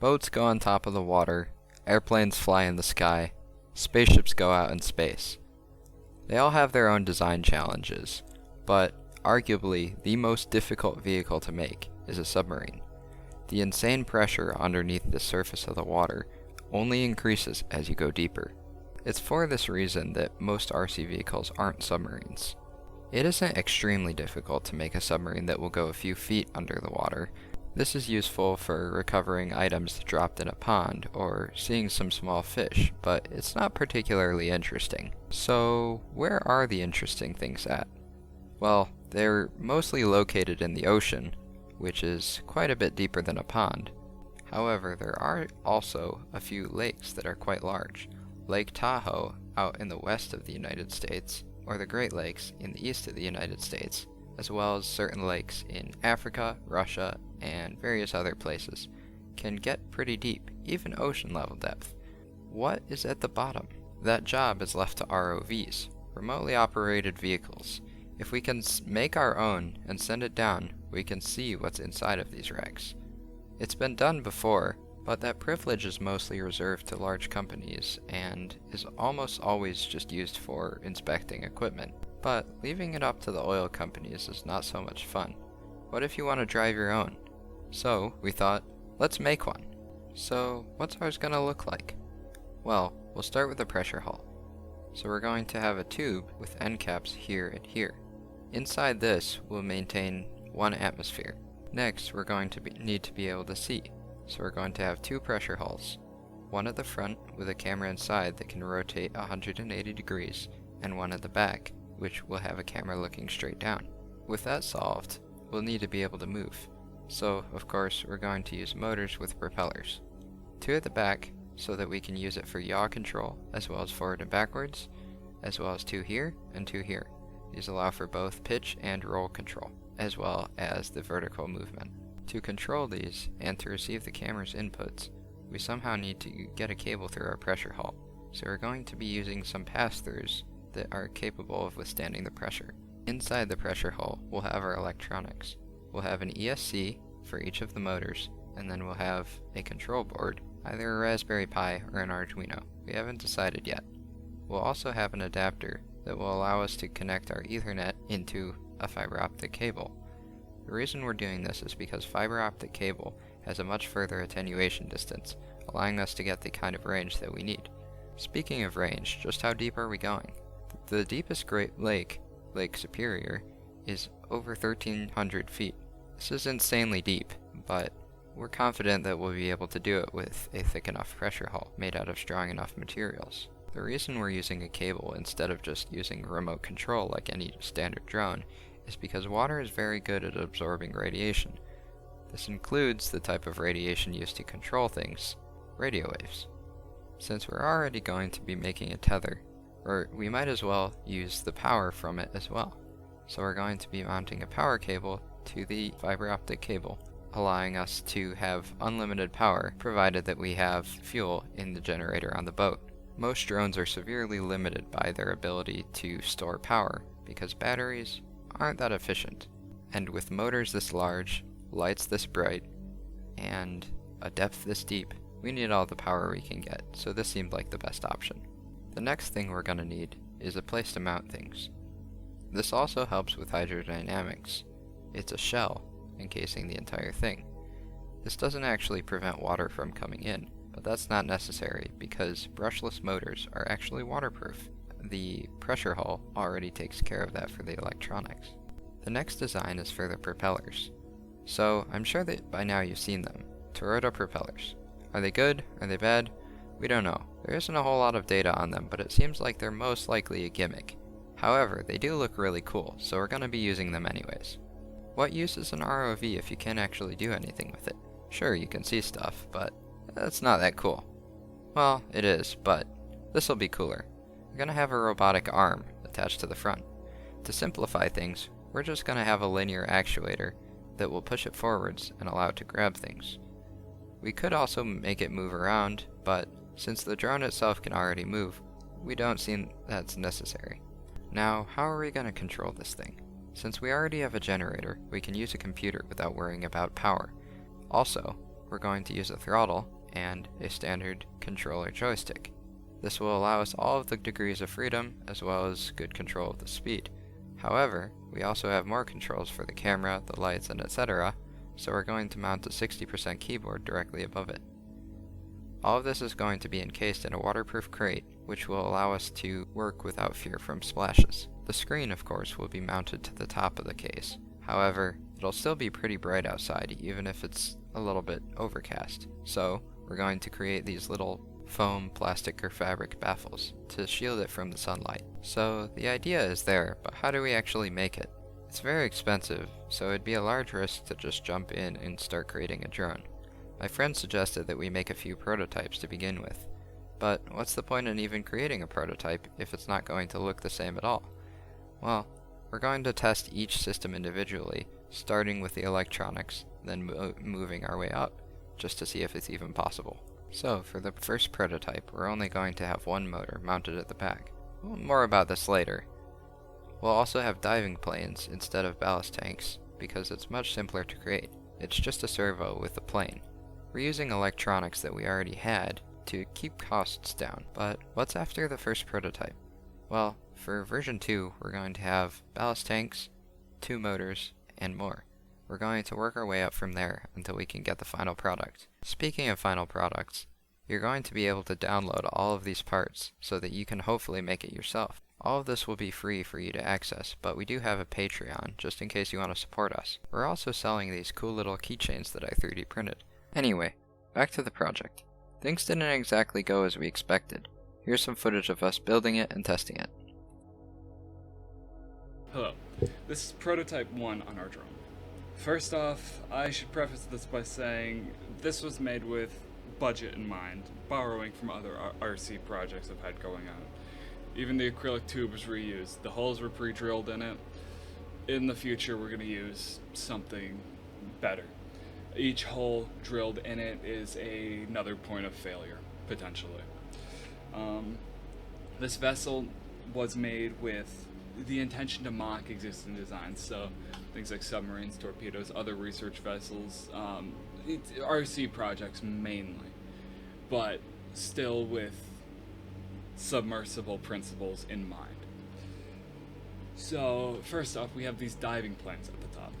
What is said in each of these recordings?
Boats go on top of the water, airplanes fly in the sky, spaceships go out in space. They all have their own design challenges, but arguably the most difficult vehicle to make is a submarine. The insane pressure underneath the surface of the water only increases as you go deeper. It's for this reason that most RC vehicles aren't submarines. It isn't extremely difficult to make a submarine that will go a few feet under the water. This is useful for recovering items dropped in a pond or seeing some small fish, but it's not particularly interesting. So, where are the interesting things at? Well, they're mostly located in the ocean, which is quite a bit deeper than a pond. However, there are also a few lakes that are quite large. Lake Tahoe out in the west of the United States, or the Great Lakes in the east of the United States, as well as certain lakes in Africa, Russia, and various other places, can get pretty deep, even ocean level depth. What is at the bottom? That job is left to ROVs, remotely operated vehicles. If we can make our own and send it down, we can see what's inside of these wrecks. It's been done before, but that privilege is mostly reserved to large companies and is almost always just used for inspecting equipment. But leaving it up to the oil companies is not so much fun. What if you want to drive your own? So we thought, let's make one. So what's ours going to look like? Well, we'll start with a pressure hull. So we're going to have a tube with end caps here and here. Inside this, we'll maintain 1 atmosphere. Next, we're going to need to be able to see. So we're going to have 2 pressure hulls. One at the front with a camera inside that can rotate 180 degrees, and one at the back, which will have a camera looking straight down. With that solved, we'll need to be able to move. So, of course, we're going to use motors with propellers. 2 at the back, so that we can use it for yaw control, as well as forward and backwards, as well as 2 here and 2 here. These allow for both pitch and roll control, as well as the vertical movement. To control these, and to receive the camera's inputs, we somehow need to get a cable through our pressure hull, so we're going to be using some pass-throughs that are capable of withstanding the pressure. Inside the pressure hull, we'll have our electronics. We'll have an ESC for each of the motors, and then we'll have a control board, either a Raspberry Pi or an Arduino. We haven't decided yet. We'll also have an adapter that will allow us to connect our Ethernet into a fiber optic cable. The reason we're doing this is because fiber optic cable has a much further attenuation distance, allowing us to get the kind of range that we need. Speaking of range, just how deep are we going? The deepest Great Lake, Lake Superior, is over 1,300 feet. This is insanely deep, but we're confident that we'll be able to do it with a thick enough pressure hull made out of strong enough materials. The reason we're using a cable instead of just using remote control like any standard drone is because water is very good at absorbing radiation. This includes the type of radiation used to control things, radio waves. Since we're already going to be making a tether, we might as well use the power from it as well. So we're going to be mounting a power cable to the fiber optic cable, allowing us to have unlimited power provided that we have fuel in the generator on the boat. Most drones are severely limited by their ability to store power because batteries aren't that efficient. And with motors this large, lights this bright, and a depth this deep, we need all the power we can get, so this seemed like the best option. The next thing we're going to need is a place to mount things. This also helps with hydrodynamics. It's a shell encasing the entire thing. This doesn't actually prevent water from coming in, but that's not necessary because brushless motors are actually waterproof. The pressure hull already takes care of that for the electronics. The next design is for the propellers. So I'm sure that by now you've seen them. Toyota propellers. Are they good? Are they bad? We don't know. There isn't a whole lot of data on them, but it seems like they're most likely a gimmick. However, they do look really cool, so we're going to be using them anyways. What use is an ROV if you can't actually do anything with it? Sure, you can see stuff, but it's not that cool. Well, it is, but this'll be cooler. We're going to have a robotic arm attached to the front. To simplify things, we're just going to have a linear actuator that will push it forwards and allow it to grab things. We could also make it move around, but since the drone itself can already move, we don't see that's necessary. Now, how are we going to control this thing? Since we already have a generator, we can use a computer without worrying about power. Also, we're going to use a throttle and a standard controller joystick. This will allow us all of the degrees of freedom as well as good control of the speed. However, we also have more controls for the camera, the lights, and etc., so we're going to mount a 60% keyboard directly above it. All of this is going to be encased in a waterproof crate, which will allow us to work without fear from splashes. The screen, of course, will be mounted to the top of the case. However, it'll still be pretty bright outside, even if it's a little bit overcast. So, we're going to create these little foam, plastic, or fabric baffles to shield it from the sunlight. So, the idea is there, but how do we actually make it? It's very expensive, so it'd be a large risk to just jump in and start creating a drone. My friend suggested that we make a few prototypes to begin with. But what's the point in even creating a prototype if it's not going to look the same at all? Well, we're going to test each system individually, starting with the electronics, then moving our way up, just to see if it's even possible. So, for the first prototype, we're only going to have one motor mounted at the back. Well, more about this later. We'll also have diving planes instead of ballast tanks, because it's much simpler to create. It's just a servo with a plane. We're using electronics that we already had to keep costs down. But what's after the first prototype? Well, for version 2, we're going to have ballast tanks, 2 motors, and more. We're going to work our way up from there until we can get the final product. Speaking of final products, you're going to be able to download all of these parts so that you can hopefully make it yourself. All of this will be free for you to access, but we do have a Patreon just in case you want to support us. We're also selling these cool little keychains that I 3D printed. Anyway, back to the project. Things didn't exactly go as we expected. Here's some footage of us building it and testing it. Hello, this is prototype 1 on our drone. First off, I should preface this by saying this was made with budget in mind, borrowing from other RC projects I've had going on. Even the acrylic tube was reused. The holes were pre-drilled in it. In the future, we're going to use something better. Each hole drilled in it is another point of failure, potentially. This vessel was made with the intention to mock existing designs, so things like submarines, torpedoes, other research vessels, RC projects mainly, but still with submersible principles in mind. So first off, we have these diving planes at the top.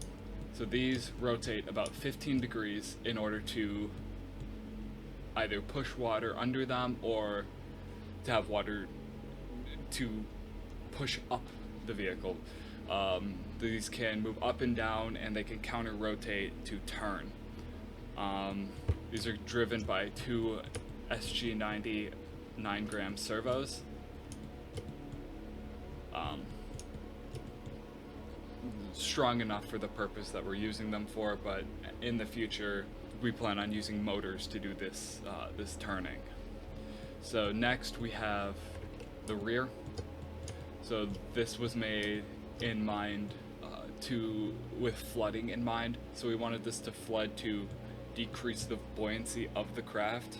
So these rotate about 15 degrees in order to either push water under them or to have water to push up the vehicle. These can move up and down, and they can counter-rotate to turn. These are driven by 2 SG90 9-gram servos. Strong enough for the purpose that we're using them for, but in the future we plan on using motors to do this this turning. So next we have the rear. So this was made in mind with flooding in mind. So we wanted this to flood to decrease the buoyancy of the craft.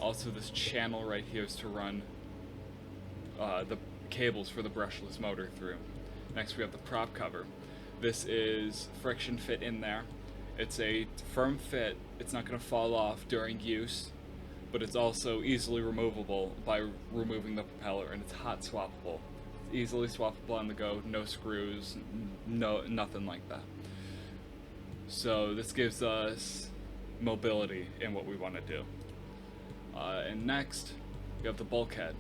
Also, this channel right here is to run the cables for the brushless motor through. Next we have the prop cover. This is friction fit in there. It's a firm fit. It's not going to fall off during use, but it's also easily removable by removing the propeller, and it's hot swappable. It's easily swappable on the go, no screws, nothing like that. So this gives us mobility in what we want to do. And next, we have the bulkhead.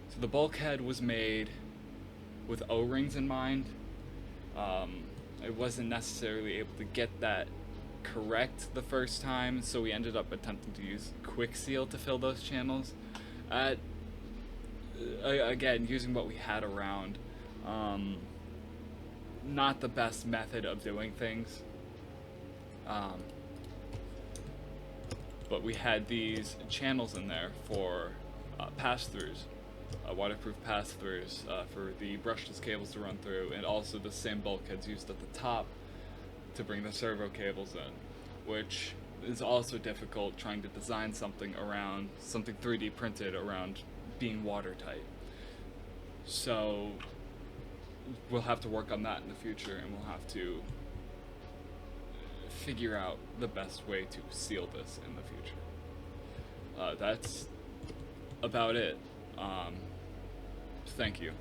So the bulkhead was made with O-rings in mind. I wasn't necessarily able to get that correct the first time, so we ended up attempting to use quick seal to fill those channels. Again, using what we had around. Not the best method of doing things. But we had these channels in there for pass-throughs, waterproof pass-throughs for the brushless cables to run through, and also the same bulkheads used at the top to bring the servo cables in, which is also difficult trying to design something 3D printed around being watertight. So we'll have to work on that in the future, and we'll have to figure out the best way to seal this in the future. That's about it. Thank you.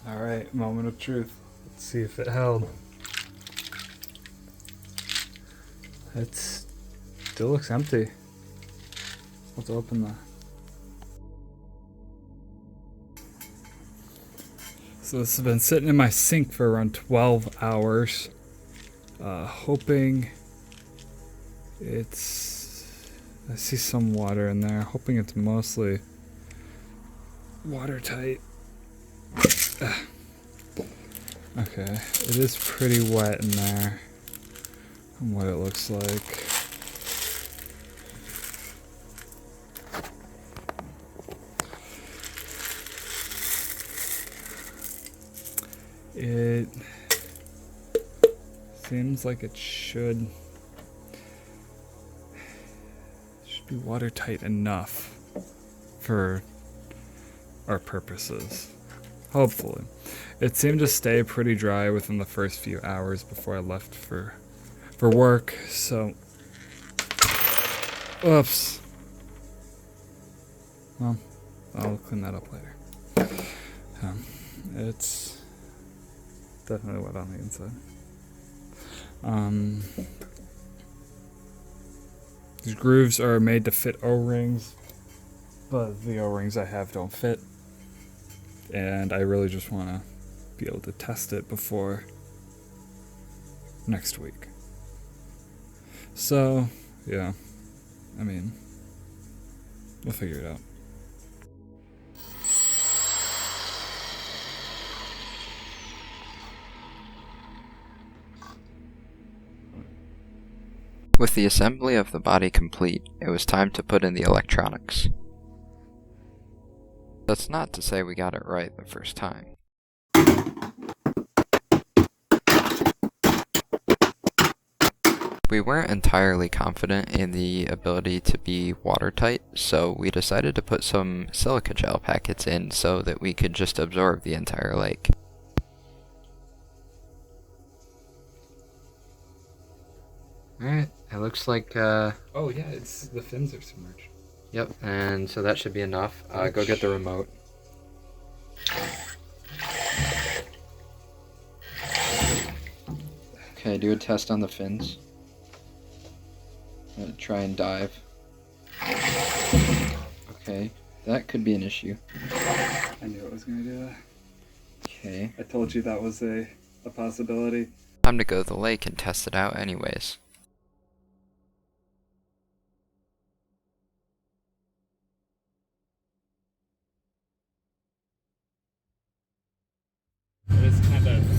Alright, moment of truth. Let's see if it held. It still looks empty. Let's open that. So this has been sitting in my sink for around 12 hours. Hoping I see some water in there. Hoping it's mostly watertight. Okay, it is pretty wet in there from what it looks like. It seems like it should be watertight enough for our purposes. Hopefully. It seemed to stay pretty dry within the first few hours before I left for work, so oops. Well, I'll clean that up later. It's definitely wet on the inside. These grooves are made to fit O-rings, but the O-rings I have don't fit. And I really just want to be able to test it before next week. So, yeah. I mean, we'll figure it out. With the assembly of the body complete, it was time to put in the electronics. That's not to say we got it right the first time. We weren't entirely confident in the ability to be watertight, so we decided to put some silica gel packets in so that we could just absorb the entire lake. Alright, it looks like, Oh yeah, the fins are submerged. Yep, and so that should be enough. Go get the remote. Okay, do a test on the fins. Try and dive. Okay, that could be an issue. I knew it was going to do that. Okay. I told you that was a possibility. Time to go to the lake and test it out anyways. It is kind of...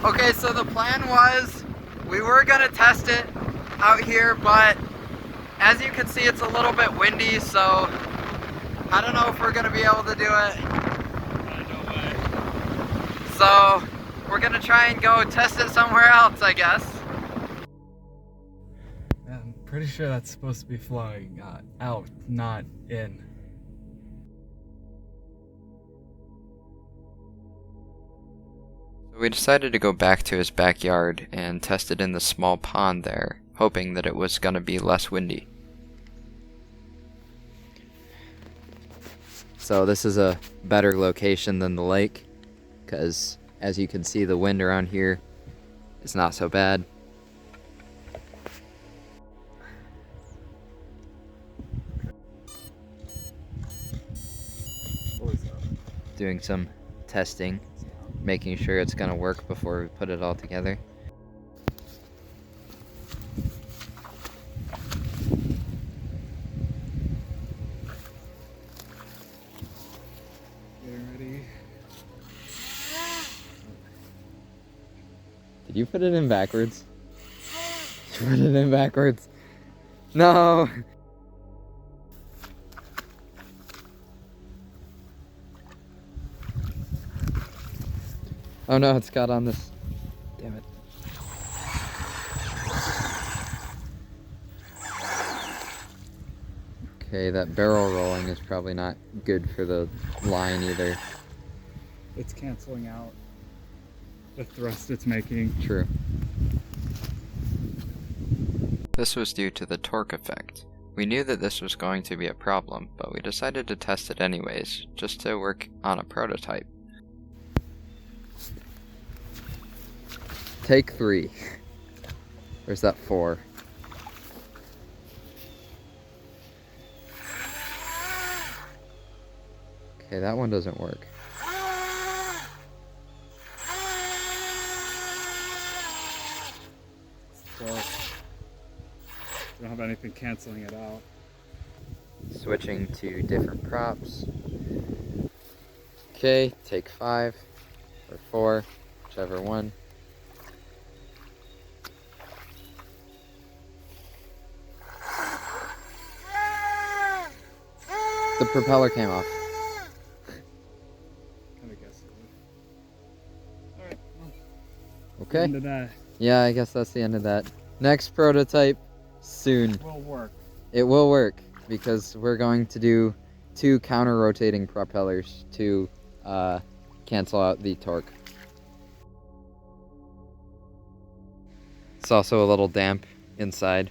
Okay, so the plan was we were gonna test it out here, but as you can see, it's a little bit windy, so I don't know if we're gonna be able to do it. No way. So we're gonna try and go test it somewhere else, I guess. I'm pretty sure that's supposed to be flying out, not in. We decided to go back to his backyard and test it in the small pond there, hoping that it was gonna be less windy. So this is a better location than the lake, because as you can see, the wind around here is not so bad. doing some testing, making sure it's gonna work before we put it all together. Getting ready. Did you put it in backwards? You put it in backwards. No! Oh no, it's got on this. Damn it. Okay, that barrel rolling is probably not good for the line either. It's canceling out the thrust it's making. True. This was due to the torque effect. We knew that this was going to be a problem, but we decided to test it anyways, just to work on a prototype. Take 3. Or is that 4? Okay, that one doesn't work. So, don't have anything canceling it out. Switching to different props. Okay, take 5 or 4, whichever one. The propeller came off. Kind of guess it would. Alright, well, Okay. end of that Yeah, I guess that's the end of that. Next prototype soon. will work. It will work because we're going to do 2 counter-rotating propellers to cancel out the torque. It's also a little damp inside.